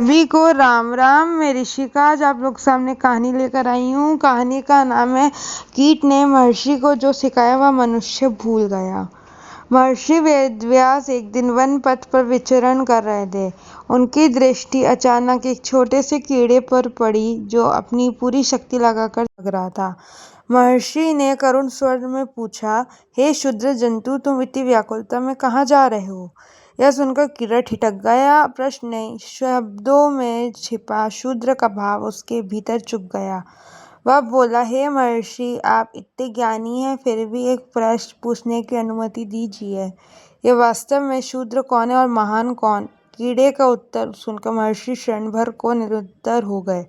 सभी को राम राम। मैं ऋषिका आज आप लोग सामने कहानी लेकर आई हूँ। कहानी का नाम है कीट ने महर्षि को जो सिखाया वह मनुष्य भूल गया। महर्षि वेदव्यास एक दिन वन पथ पर विचरण कर रहे थे। उनकी दृष्टि अचानक एक छोटे से कीड़े पर पड़ी जो अपनी पूरी शक्ति लगाकर जग रहा था। महर्षि ने करुण स्वर में पूछा, हे क्षुद्र जंतु, तुम इतनी व्याकुलता में कहाँ जा रहे हो? यह सुनकर कीड़ा ठिठक गया। प्रश्न नहीं, शब्दों में छिपा शूद्र का भाव उसके भीतर चुभ गया। वह बोला, हे महर्षि, आप इतने ज्ञानी हैं, फिर भी एक प्रश्न पूछने की अनुमति दीजिए। यह वास्तव में शूद्र कौन है और महान कौन? कीड़े का उत्तर सुनकर महर्षि क्षण भर को निरुत्तर हो गए।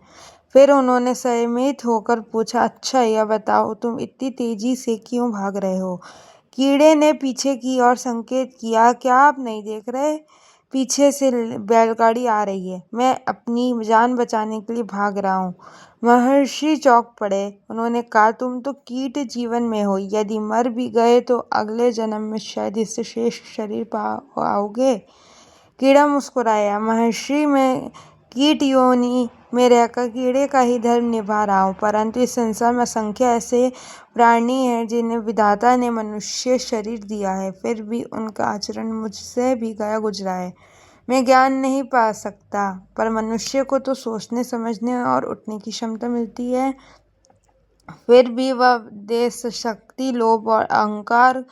फिर उन्होंने संयमित होकर पूछा, अच्छा यह बताओ, तुम इतनी तेजी से क्यों भाग रहे हो? कीड़े ने पीछे की ओर संकेत किया, क्या आप नहीं देख रहे? पीछे से बैलगाड़ी आ रही है। मैं अपनी जान बचाने के लिए भाग रहा हूँ। महर्षि चौंक पड़े। उन्होंने कहा, तुम तो कीट जीवन में हो, यदि मर भी गए तो अगले जन्म में शायद इससे श्रेष्ठ शरीर पाओगे। कीड़ा मुस्कुराया, महर्षि, मैं कीट योनि में रहकर कीड़े का ही धर्म निभा रहा हूँ, परंतु इस संसार में असंख्य ऐसे प्राणी हैं जिन्हें विधाता ने मनुष्य शरीर दिया है, फिर भी उनका आचरण मुझसे भी गया गुजरा है। मैं ज्ञान नहीं पा सकता, पर मनुष्य को तो सोचने समझने और उठने की क्षमता मिलती है। फिर भी वह देश शक्ति, लोभ और अहंकार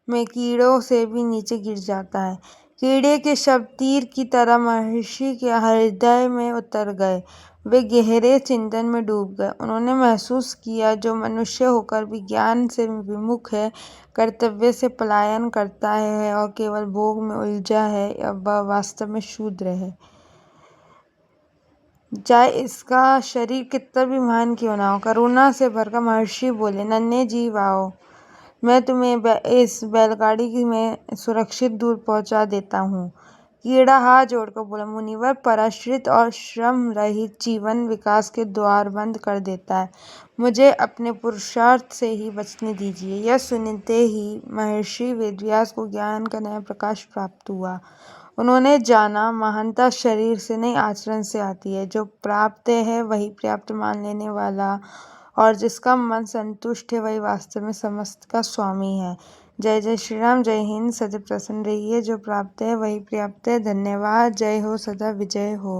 में कीड़ों से भी नीचे गिर जाता है। कीड़े के शब्द तीर की तरह महर्षि के हृदय में उतर गए। वे गहरे चिंतन में डूब गए। उन्होंने महसूस किया, जो मनुष्य होकर भी ज्ञान से विमुख है, कर्तव्य से पलायन करता है और केवल भोग में उलझा है, वह वास्तव में शूद्र है, चाहे इसका शरीर कितना भी महान क्यों ना हो। करुणा से भरकर महर्षि बोले, नन्हे जीव आओ, मैं तुम्हें इस बैलगाड़ी में सुरक्षित दूर पहुंचा देता हूँ। कीड़ा हाथ जोड़कर बोला, मुनिवर, पराश्रित और श्रम रहित जीवन विकास के द्वार बंद कर देता है। मुझे अपने पुरुषार्थ से ही बचने दीजिए। यह सुनते ही महर्षि वेदव्यास को ज्ञान का नया प्रकाश प्राप्त हुआ। उन्होंने जाना, महानता शरीर से नहीं आचरण से आती है। जो प्राप्त है वही पर्याप्त मान लेने वाला और जिसका मन संतुष्ट है वही वास्तव में समस्त का स्वामी है। जय जय श्री राम। जय हिंद। सदैव प्रसन्न रहिए। जो प्राप्त है वही पर्याप्त है। धन्यवाद। जय हो, सदा विजय हो।